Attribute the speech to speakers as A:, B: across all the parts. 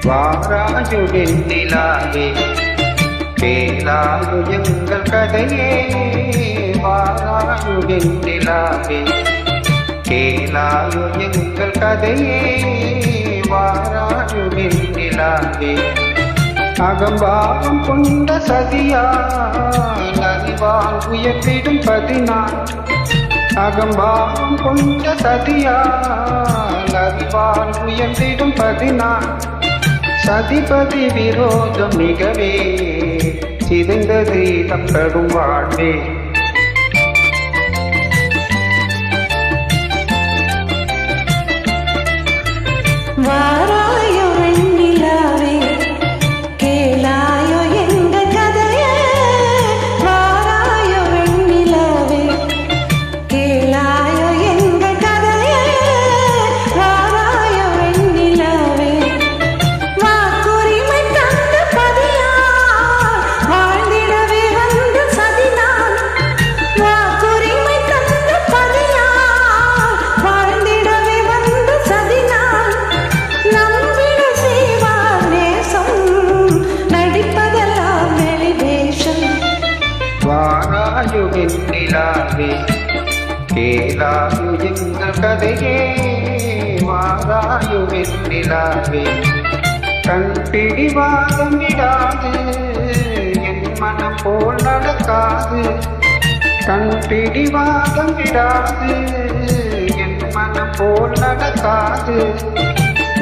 A: வாராயு வெண்ணிலாவே கேளாயு எங்கள் கதையே. வாராயு வெண்ணிலாவே கேளாயு எங்கள் கதையே. வாராயு வெண்ணிலாவே அகம்பாவம் கொண்ட சதியால் அறிவால் உயர்த்திடும் பதினான். அகம்பாவம் கொண்ட சதியால் அறிவால் உயர்த்திடும் பதினான். சதிபதி விரோதம் மிகவே சிதைந்தது தப்படும் வாழ்வே.
B: வாராயோ வெண்ணிலாவே கேளாயோ எங்கள் கதையே. வாராயோ வெண்ணிலாவே கேளாயோ எங்கள் கதையே. வாராயோ வெண்ணிலாவே வாக்குரிமை தந்த பதியால் வாழ்ந்திடவே வந்த சதினான். வாக்குரிமை தந்த பதியால் வாழ்ந்திடவே வந்த சதினான். நம்பிட செய்வார் நேசம் நடிப்பதெல்லாம் வெளிவேஷம்.
A: வாராயு வெண்ணிலாவே கேளாயு எங்கள் கதையே. வாராயு வெண்ணிலாவே கண்பிடி வாதம் விடாது என் மனம் போல் நடக்காது. கண்பிடி வாதம் விடாது என் மனம் போல் நடக்காது.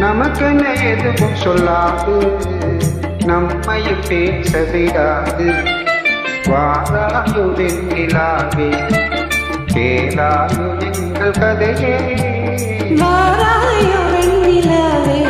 A: நமக்கென எதுவும் சொல்லாது நம்மையும் பேச விடாது. வாராயு வெண்ணிலாவே கேளாயு எங்கள் கதையே.
B: வாராயோ வெண்ணிலாவே